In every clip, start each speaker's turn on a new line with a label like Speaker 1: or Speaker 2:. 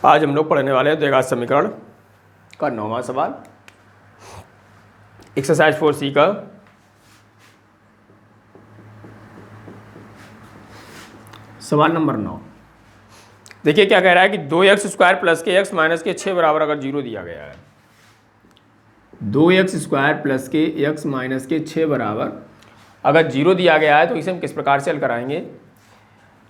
Speaker 1: आज हम लोग पढ़ने वाले हैं द्विघात समीकरण का 9वां सवाल, एक्सरसाइज 4C का सवाल नंबर 9। देखिए क्या कह रहा है कि 2x² प्लस के x माइनस के 6 बराबर अगर 0 दिया गया है, 2x² प्लस के x माइनस के 6 बराबर अगर 0 दिया गया है तो इसे हम किस प्रकार से हल कराएंगे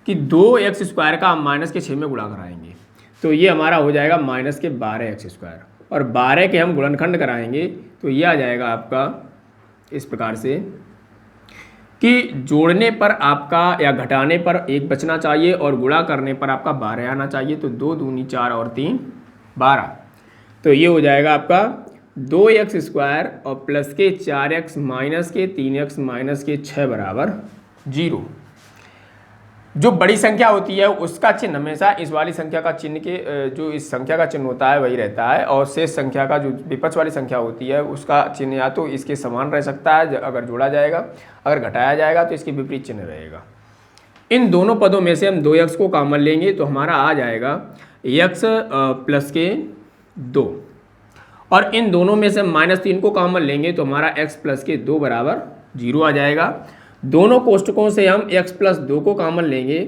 Speaker 1: कि 2x² का हम माइनस के 6 में गुणा कराएंगे, तो ये हमारा हो जाएगा माइनस के 12x² और 12 के हम गुणनखंड कराएंगे तो ये आ जाएगा आपका इस प्रकार से कि जोड़ने पर आपका या घटाने पर 1 बचना चाहिए और गुणा करने पर आपका 12 आना चाहिए। तो 2 दूनी 4 और 3 12, तो ये हो जाएगा आपका 2x² और प्लस के 4x माइनस के 3x माइनस के 6 बराबर 0। जो बड़ी संख्या होती है उसका चिन्ह हमेशा इस वाली संख्या का चिन्ह के जो इस संख्या का चिन्ह होता है वही रहता है, और शेष संख्या का जो विपक्ष वाली संख्या होती है उसका चिन्ह या तो इसके समान रह सकता है अगर जोड़ा जाएगा, अगर घटाया जाएगा तो इसके विपरीत चिन्ह रहेगा। इन दोनों पदों में से हम 2x को कॉमन लेंगे तो हमारा आ जाएगा x प्लस के 2, और इन दोनों में से हम -3 को कॉमन लेंगे तो हमारा x प्लस के 2 बराबर 0 आ जाएगा। दोनों कोष्टकों से हम x प्लस 2 को कॉमन लेंगे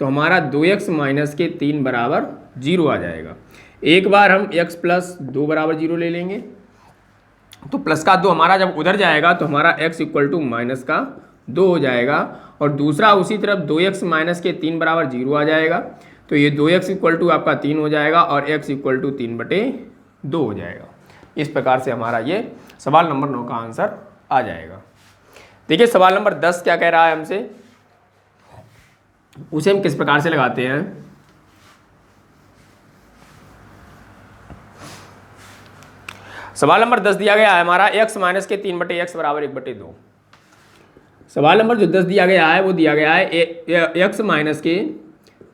Speaker 1: तो हमारा 2x माइनस के 3 बराबर 0 आ जाएगा। एक बार हम x प्लस 2 बराबर 0 ले लेंगे तो प्लस का 2 हमारा जब उधर जाएगा तो हमारा x इक्वल टू माइनस का 2 हो जाएगा, और दूसरा उसी तरफ 2x माइनस के 3 बराबर 0 आ जाएगा, तो ये 2x इक्वल टू आपका 3 हो जाएगा और x इक्वल टू 3/2 हो जाएगा। इस प्रकार से हमारा ये सवाल नंबर 9 का आंसर आ जाएगा। देखिए सवाल नंबर 10 क्या कह रहा है हमसे, उसे हम किस प्रकार से लगाते हैं। सवाल नंबर 10 दिया गया है हमारा x माइनस के 3/x बराबर 1/2। सवाल नंबर जो 10 दिया गया है वो दिया गया है x माइनस के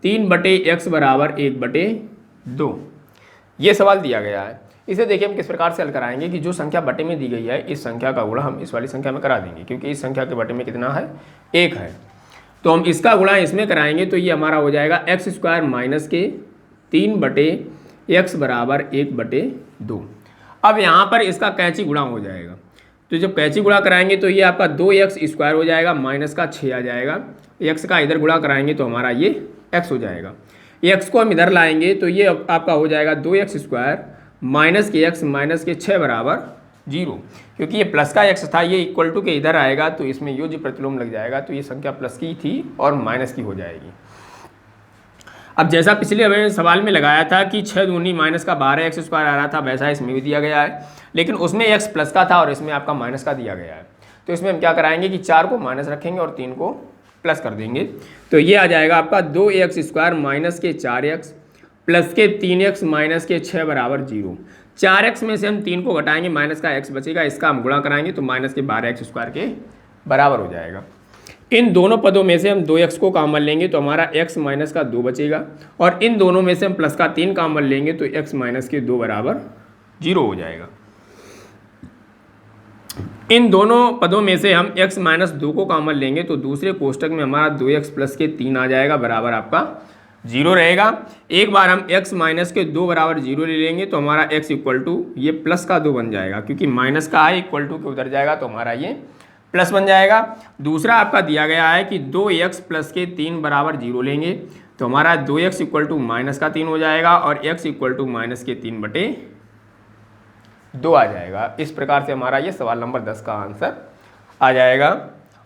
Speaker 1: 3/x बराबर 1/2, ये सवाल दिया गया है। इसे देखिए हम किस प्रकार से हल कराएंगे कि जो संख्या बटे में दी गई है इस संख्या का गुणा हम इस वाली संख्या में करा देंगे, क्योंकि इस संख्या के बटे में कितना है 1 है, तो हम इसका गुणा इसमें कराएंगे तो ये हमारा हो जाएगा x² माइनस के 3/x बराबर 1/2। अब यहाँ पर इसका कैंची गुणा हो जाएगा, तो जब कैंची गुणा कराएंगे तो ये आपका 2x² हो जाएगा माइनस का 6 आ जाएगा, x का इधर गुणा कराएंगे तो हमारा ये x हो जाएगा। x को हम इधर लाएंगे तो ये आपका हो जाएगा 2x² माइनस के x माइनस के 6 बराबर 0, क्योंकि ये प्लस का x था, ये इक्वल टू के इधर आएगा तो इसमें यो जो प्रतिलोम लग जाएगा, तो ये संख्या प्लस की थी और माइनस की हो जाएगी। अब जैसा पिछले हमें सवाल में लगाया था कि 6 दूनी माइनस का 12x² आ रहा था, वैसा इसमें भी दिया गया है, लेकिन उसमें x प्लस का था और इसमें आपका माइनस का दिया गया है। तो इसमें हम क्या कराएंगे कि 4 को माइनस रखेंगे और 3 को प्लस कर देंगे, तो ये आ जाएगा आपका 2x² माइनस के 4x प्लस के 3x माइनस के 6 बराबर 0। 4x में से हम 3 को घटाएंगे, माइनस का x बचेगा, इसका हम गुणा कराएंगे तो माइनस के 12x² के बराबर हो जाएगा। इन दोनों पदों में से हम 2x को कॉमन लेंगे तो हमारा x माइनस का 2 बचेगा, और इन दोनों में से हम प्लस का 3 कॉमन लेंगे तो x माइनस के 2 बराबर 0 हो जाएगा। इन दोनों पदों में से हम x माइनस 2 को कॉमन लेंगे तो दूसरे कोष्टक में हमारा 2x प्लस के 3 आ जाएगा, बराबर आपका 0 रहेगा। एक बार हम x माइनस के 2 बराबर 0 ले लेंगे तो हमारा x इक्वल टू ये प्लस का 2 बन जाएगा, क्योंकि माइनस का है इक्वल टू के उधर जाएगा तो हमारा ये प्लस बन जाएगा। दूसरा आपका दिया गया है कि 2x प्लस के 3 बराबर 0 लेंगे तो हमारा 2x इक्वल टू माइनस का 3 हो जाएगा और x इक्वल टू माइनस के 3/2 आ जाएगा। इस प्रकार से हमारा ये सवाल नंबर 10 का आंसर आ जाएगा।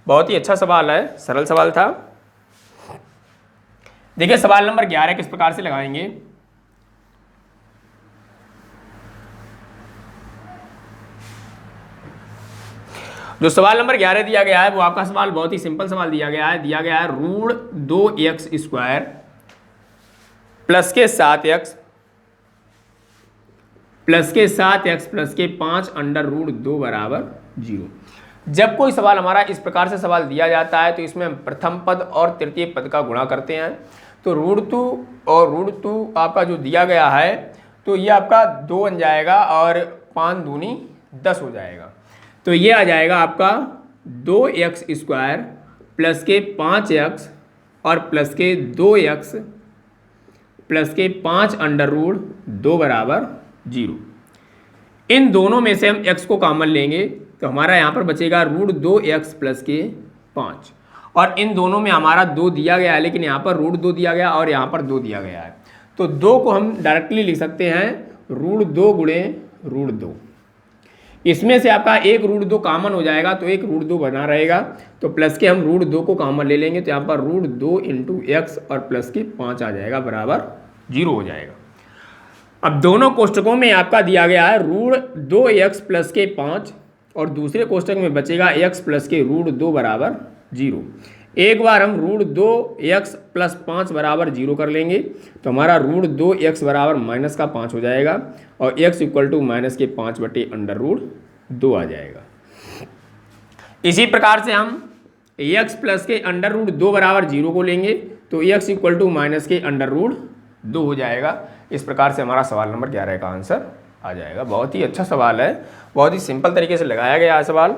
Speaker 1: बहुत ही अच्छा सवाल है, सरल सवाल था। देखिए सवाल नंबर 11 किस प्रकार से लगाएंगे। जो सवाल नंबर 11 दिया गया है वो आपका सवाल बहुत ही सिंपल सवाल दिया गया है। √2x² प्लस के 7x प्लस के 7x प्लस के 5√2 बराबर 0। जब कोई सवाल हमारा इस प्रकार से सवाल दिया जाता है तो इसमें हम प्रथम पद और तृतीय पद का गुणा करते हैं, तो √2 और √2 आपका जो दिया गया है तो ये आपका 2 बन जाएगा और 5 दूनी 10 हो जाएगा, तो ये आ जाएगा आपका 2x² प्लस के 5x और प्लस के 2x प्लस के 5 अंडर रूट 2 बराबर 0। इन दोनों में से हम x को कॉमन लेंगे तो हमारा यहाँ पर बचेगा रूट 2x प्लस के 5, और इन दोनों में हमारा 2 दिया गया है, लेकिन यहाँ पर रूट 2 दिया गया और यहाँ पर 2 दिया गया है, तो 2 को हम डायरेक्टली लिख सकते हैं रूट 2 गुणे रूट 2। इसमें से आपका एक रूट 2 कॉमन हो जाएगा तो एक रूट 2 बना रहेगा, तो प्लस के हम रूट 2 को कॉमन ले लेंगे तो यहाँ पर रूट 2 इंटू एक्स और प्लस के 5 आ जाएगा बराबर 0 हो जाएगा। अब दोनों कोष्टकों में आपका दिया गया है रूट 2x प्लस के 5 और दूसरे कोष्टक में बचेगा x प्लस के रूट 2 बराबर 0। एक बार हम रूट 2x प्लस 5 बराबर 0 कर लेंगे तो हमारा रूट 2x बराबर माइनस का 5 हो जाएगा और x इक्वल टू माइनस के 5 बटे अंडर रूट 2 आ जाएगा। इसी प्रकार से हम x प्लस के अंडर रूट 2 बराबर 0 को लेंगे तो x इक्वल टू माइनस के अंडर रूट 2 हो जाएगा। इस प्रकार से हमारा सवाल नंबर 11 का आंसर आ जाएगा। बहुत ही अच्छा सवाल है, बहुत ही सिंपल तरीके से लगाया गया है सवाल।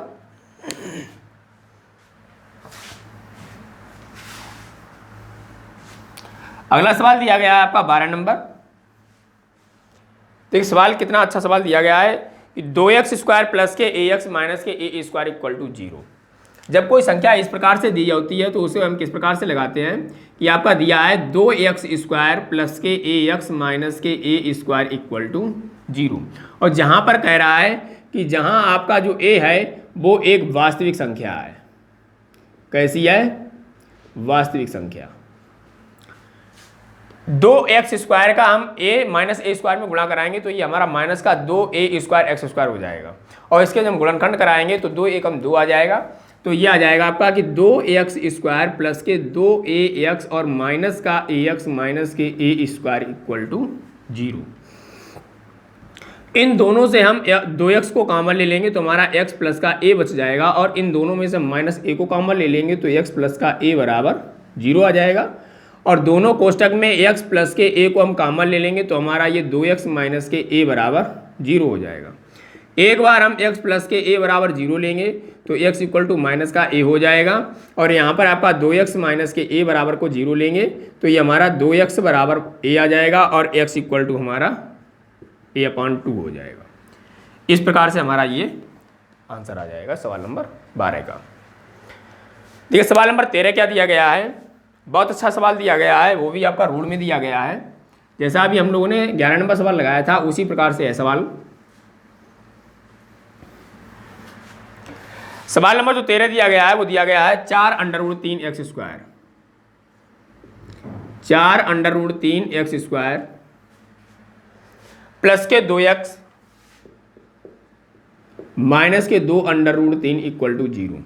Speaker 1: अगला सवाल दिया गया है आपका 12 नंबर। देखिए सवाल कितना अच्छा सवाल दिया गया है कि 2x स्क्वायर प्लस के ax माइनस के ए स्क्वायर इक्वल टू 0। जब कोई संख्या इस प्रकार से दी होती है तो उसे हम किस प्रकार से लगाते हैं कि आपका दिया है 2x स्क्वायर प्लस के ax माइनस के ए स्क्वायर इक्वल टू 0, और जहाँ पर कह रहा है कि जहाँ आपका जो a है वो एक वास्तविक संख्या है। कैसी है? वास्तविक संख्या। 2x स्क्वायर का हम a माइनस ए स्क्वायर में गुणा कराएंगे तो ये हमारा माइनस का 2a स्क्वायर एक्स स्क्वायर हो जाएगा, और इसके जब हम गुणनखंड कराएंगे तो 2 एकम 2 आ जाएगा, तो ये आ जाएगा आपका कि 2x स्क्वायर प्लस के 2ax और माइनस का ax माइनस के ए स्क्वायर इक्वल टू 0। इन दोनों से हम 2x को कॉमन ले लेंगे तो हमारा x प्लस का a बच जाएगा, और इन दोनों में से माइनस a को कॉमन ले लेंगे तो x प्लस का a बराबर 0 आ जाएगा, और दोनों कोष्टक में x प्लस के a को हम कॉमन ले लेंगे तो हमारा ये 2x माइनस के a बराबर 0 हो जाएगा। एक बार हम x प्लस के a बराबर 0 लेंगे तो x इक्वल टू माइनस का a हो जाएगा, और यहाँ पर आपका 2x माइनस के a बराबर को 0 लेंगे तो ये हमारा 2x बराबर a आ जाएगा, और x इक्वल टू हमारा a/2 हो जाएगा। इस प्रकार से हमारा ये आंसर आ जाएगा सवाल नंबर 12 का। देखिए सवाल नंबर 13 क्या दिया गया है, बहुत अच्छा सवाल दिया गया है, वो भी आपका रूल में दिया गया है। जैसा अभी हम लोगों ने 11 नंबर सवाल लगाया था उसी प्रकार से है सवाल। सवाल नंबर जो 13 दिया गया है वो दिया गया है 4 under root 3 X square, 4 under root 3 X square plus K 2x minus के 2 अंडर रूट 3 इक्वल टू 0।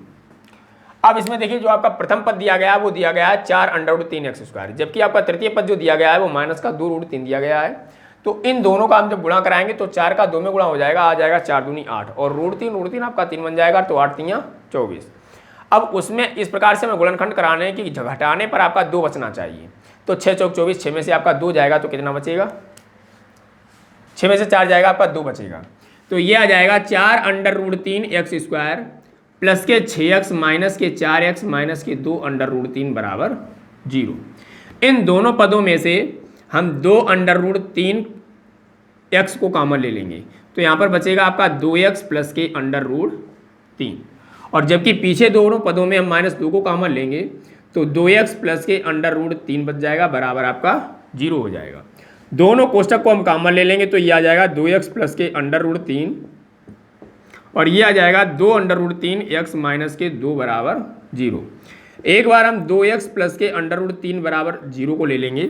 Speaker 1: अब इसमें देखिए जो आपका प्रथम पद दिया गया है वो दिया गया है 4 अंडर रूट 3 एक्स स्क्वायर, जबकि आपका तृतीय पद जो दिया गया है वो माइनस का 2 रूट 3 दिया गया है। तो इन दोनों का हम जब गुणा कराएंगे तो 4 का 2 में गुणा हो जाएगा, आ जाएगा 4 दूनी 8, और रूट 3 आपका 3 बन जाएगा, तो 8 3 24। अब उसमें इस प्रकार से हमें गुणनखंड कराने की घटाने पर आपका 2 बचना चाहिए, तो 6 चौक 24, 6 में से आपका 2 जाएगा तो कितना बचेगा, 6 में से 4 जाएगा आपका 2 बचेगा, तो ये आ जाएगा 4 under root 3 X square plus K 6x minus के 4x माइनस के 2 अंडर रूट 3 बराबर 0। इन दोनों पदों में से हम 2 अंडर रूट 3 x को कॉमन ले लेंगे तो यहाँ पर बचेगा आपका 2x प्लस के अंडर रूट 3, और जबकि पीछे दोनों पदों में हम माइनस 2 को कॉमन लेंगे तो 2x प्लस के अंडर रूट 3 बच जाएगा बराबर आपका 0 हो जाएगा। दोनों कोष्टक को हम कॉमन ले लेंगे तो ये आ जाएगा 2x प्लस के अंडर रूट 3, और ये आ जाएगा 2 अंडर रूट 3 x माइनस के 2 बराबर 0। एक बार हम 2x प्लस के अंडर रूट 3 बराबर 0 को ले लेंगे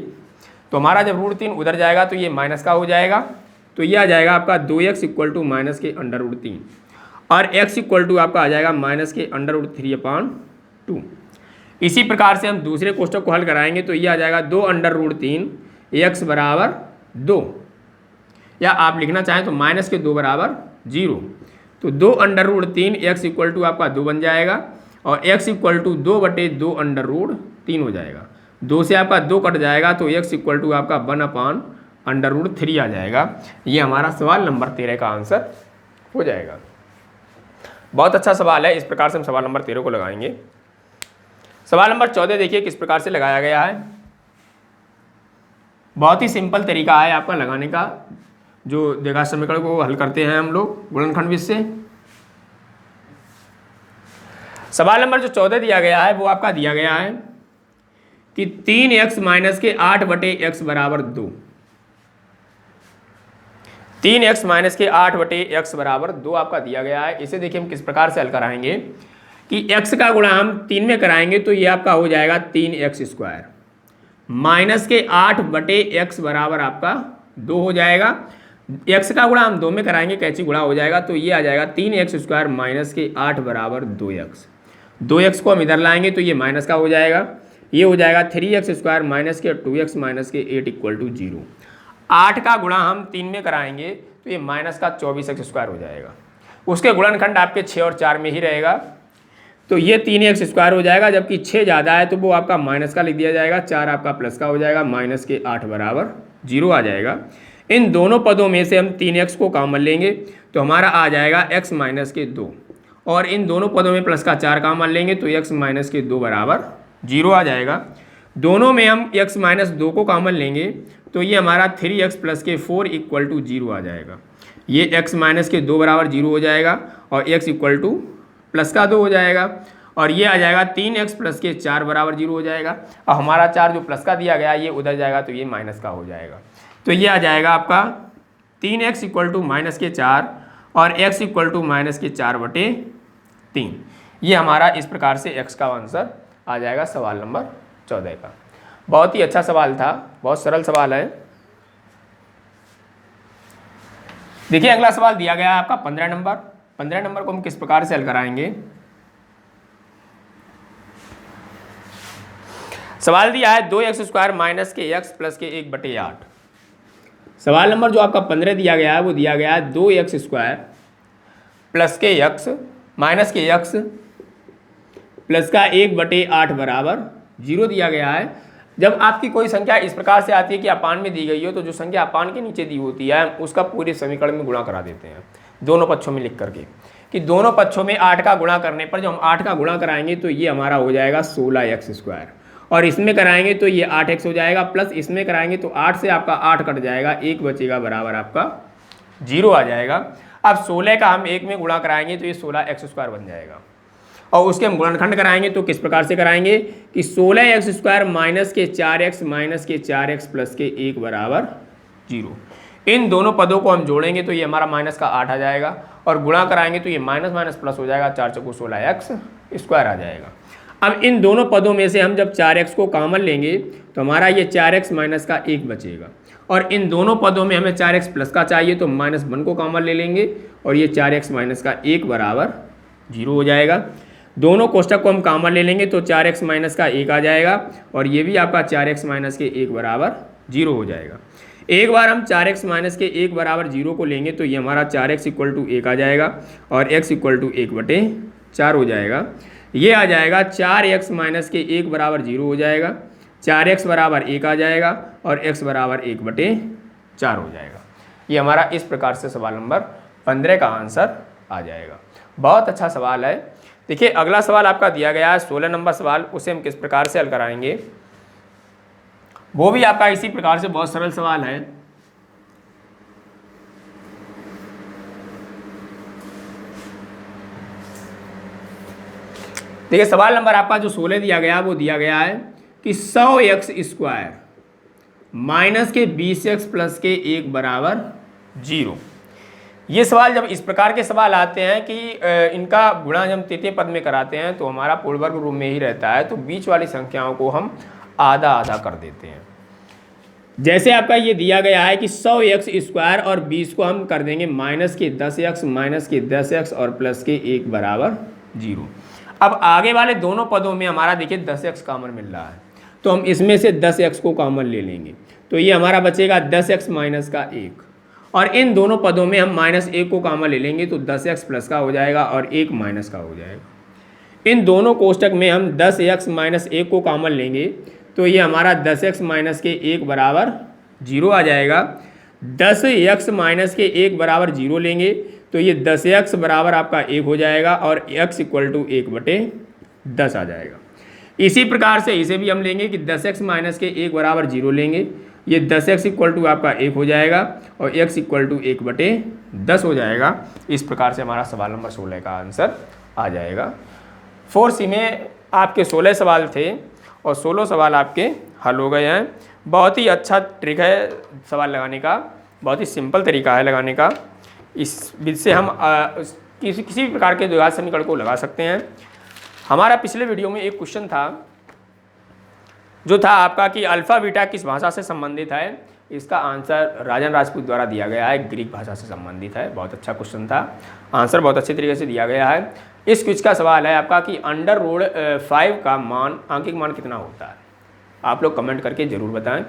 Speaker 1: तो हमारा जब रूट 3 उधर जाएगा तो ये माइनस का हो जाएगा, तो ये आ जाएगा आपका 2x इक्वल टू माइनस के अंडर रूट 3, और x इक्वल टू आपका आ जाएगा माइनस के अंडर रूट 3/2। इसी प्रकार से हम दूसरे कोष्टक को हल कराएंगे तो ये आ जाएगा 2 अंडर रूट 3 x बराबर 2, या आप लिखना चाहें तो माइनस के 2 बराबर 0, तो 2 under root 3 x equal to आपका 2 बन जाएगा, और x equal to 2/2 under root 3 हो जाएगा। 2 से आपका 2 कट जाएगा तो x इक्वल टू आपका 1/√3 आ जाएगा। ये हमारा सवाल नंबर 13 का आंसर हो जाएगा। बहुत अच्छा सवाल है, इस प्रकार से हम सवाल नंबर 13 को लगाएंगे। सवाल नंबर 14 देखिए किस प्रकार से लगाया गया है। बहुत ही सिंपल तरीका है आपका लगाने का, जो द्विघात समीकरण को हल करते हैं हम लोग गुणनखंड विधि से। सवाल नंबर जो 14 दिया गया है वो आपका दिया गया है कि 3x माइनस के 8 बटे x बराबर 2। 3x माइनस के 8 बटे x बराबर 2 आपका दिया गया है। इसे देखिए हम किस प्रकार से हल कराएंगे कि x का गुणा हम 3 में कराएंगे तो ये आपका हो जाएगा 3x स्क्वायर माइनस के 8 बटे x बराबर आपका 2 हो जाएगा। x का गुणा हम 2 में कराएंगे, कैची गुणा हो जाएगा तो ये आ जाएगा 3x स्क्वायर माइनस के 8 बराबर 2x। 2x को हम इधर लाएंगे तो ये माइनस का हो जाएगा, ये हो जाएगा 3x स्क्वायर माइनस के 2x माइनस के 8 इक्वल टू 0। 8 का गुणा हम 3 में कराएंगे तो ये माइनस का 24x स्क्वायर हो जाएगा। उसके गुणनखंड आपके 6 और 4 में ही रहेगा तो ये 3x स्क्वायर हो जाएगा, जबकि 6 ज़्यादा है तो वो आपका माइनस का लिख दिया जाएगा, 4 आपका प्लस का हो जाएगा, माइनस के 8 बराबर 0 आ जाएगा। इन दोनों पदों में से हम 3x को कॉमन लेंगे तो हमारा आ जाएगा x माइनस के 2, और इन दोनों पदों में प्लस का 4 कॉमन लेंगे तो x माइनस के 2 बराबर 0 आ जाएगा। दोनों में हम x माइनस 2 को कॉमन लेंगे तो ये हमारा 3x प्लस के 4 इक्वल टू 0 आ जाएगा। ये x माइनस के 2 बराबर 0 हो जाएगा और x इक्वल टू प्लस का 2 हो जाएगा, और ये आ जाएगा 3x प्लस के 4 बराबर 0 हो जाएगा। और हमारा 4 जो प्लस का दिया गया ये उधर जाएगा तो ये माइनस का हो जाएगा। तो ये आ जाएगा आपका 3x इक्वल टू माइनस के 4 और x इक्वल टू माइनस के 4 बटे 3। ये हमारा इस प्रकार से x का आंसर आ जाएगा सवाल नंबर 14 का। बहुत ही अच्छा सवाल था, बहुत सरल सवाल है। देखिए अगला सवाल दिया गया है आपका 15 नंबर। 15 नंबर को हम किस प्रकार से हल कराएंगे। सवाल दिया है 2x स्क्वायर माइनस के x प्लस के 1 बटे 8। सवाल नंबर जो आपका 15 दिया गया है वो दिया गया है 2x स्क्वायर प्लस के x माइनस के x प्लस का 1 बटे 8 बराबर 0 दिया गया है। जब आपकी कोई संख्या इस प्रकार से आती है कि अपान में दी गई हो तो जो संख्या अपान के नीचे दी होती है उसका पूरे समीकरण में गुणा करा देते हैं दोनों पक्षों में लिख करके, कि दोनों पक्षों में 8 का गुणा करने पर जब हम 8 का गुणा कराएंगे तो ये हमारा हो जाएगा 16x स्क्वायर, और इसमें कराएंगे तो ये 8x हो जाएगा, प्लस इसमें कराएंगे तो 8 से आपका 8 कट जाएगा, 1 बचेगा बराबर आपका 0 आ जाएगा। अब 16 का हम 1 में गुणा कराएंगे तो ये 16x स्क्वायर बन जाएगा, और उसके हम गुणनखंड कराएंगे तो किस प्रकार से कराएंगे कि 16x स्क्वायर माइनस के 4x प्लस के 1 बराबर 0। इन दोनों पदों को हम जोड़ेंगे तो ये हमारा माइनस का 8 आ जाएगा, और गुणा कराएंगे तो ये माइनस माइनस प्लस हो जाएगा, 4 चौको 16x स्क्वायर आ जाएगा। अब इन दोनों पदों में से हम जब 4x को कॉमन लेंगे तो हमारा ये 4x माइनस का 1 बचेगा, और इन दोनों पदों में हमें 4x प्लस का चाहिए तो -1 को कॉमन ले लेंगे और ये 4x माइनस का 1 बराबर 0 हो जाएगा। दोनों कोष्टक को हम कॉमन ले लेंगे तो 4x माइनस का 1 आ जाएगा, और ये भी आपका 4x माइनस के 1 बराबर 0 हो जाएगा। एक बार हम 4x माइनस के 1 बराबर 0 को लेंगे तो ये हमारा 4x इक्वल टू 1 आ जाएगा, और x इक्वल टू 1 बटे 4 हो जाएगा। ये आ जाएगा 4x माइनस के 1 बराबर 0 हो जाएगा, 4x बराबर 1 आ जाएगा, और x बराबर 1 बटे 4 हो जाएगा। ये हमारा इस प्रकार से सवाल नंबर 15 का आंसर आ जाएगा। बहुत अच्छा सवाल है। देखिए अगला सवाल आपका दिया गया है 16 नंबर सवाल, उसे हम किस प्रकार से हल कराएंगे। वो भी आपका इसी प्रकार से बहुत सरल सवाल है। देखिए सवाल नंबर आपका जो 16 दिया गया वो दिया गया है कि 100x स्क्वायर माइनस के 20x प्लस के 1 बराबर 0। ये सवाल जब इस प्रकार के सवाल आते हैं कि इनका गुणा जब तृतीय पद में कराते हैं तो हमारा पूर्णवर्ग रूप में ही रहता है, तो बीच वाली संख्याओं को हम आधा आधा कर देते हैं। जैसे आपका ये दिया गया है कि 100x स्क्वायर और 20 को हम कर देंगे माइनस के 10x माइनस के 10x और प्लस के 1 बराबर 0। अब आगे वाले दोनों पदों में हमारा देखिए 10x कॉमन मिल रहा है, तो हम इसमें से 10x को कॉमन ले लेंगे तो ये हमारा बचेगा 10x माइनस का 1, और इन दोनों पदों में हम -1 को कॉमन ले लेंगे तो 10x प्लस का हो जाएगा और 1 माइनस का हो जाएगा। इन दोनों कोष्टक में हम 10x माइनस 1 को कॉमन लेंगे तो ये हमारा 10x माइनस के 1 बराबर 0 आ जाएगा। 10x माइनस के 1 बराबर 0 लेंगे तो ये 10x बराबर आपका 1 हो जाएगा, और x इक्वल टू 1 बटे 10 आ जाएगा। इसी प्रकार से इसे भी हम लेंगे कि 10x माइनस के 1 बराबर 0 लेंगे ये 10x इक्वल टू आपका 1 हो जाएगा और x इक्वल टू 1/10 हो जाएगा। इस प्रकार से हमारा सवाल नंबर 16 का आंसर आ जाएगा। 4C में आपके 16 सवाल थे और 16 सवाल आपके हल हो गए हैं। बहुत ही अच्छा ट्रिक है सवाल लगाने का, बहुत ही सिंपल तरीका है लगाने का। इस से हम किसी भी प्रकार के द्विघात समीकरण को लगा सकते हैं। हमारा पिछले वीडियो में एक क्वेश्चन था जो था आपका कि अल्फ़ा बीटा किस भाषा से संबंधित है। इसका आंसर राजन राजपूत द्वारा दिया गया है, ग्रीक भाषा से संबंधित है। बहुत अच्छा क्वेश्चन था, आंसर बहुत अच्छे तरीके से दिया गया है। इस क्विज का सवाल है आपका कि अंडर रूट 5 का मान, आंकिक मान कितना होता है। आप लोग कमेंट करके ज़रूर बताएं।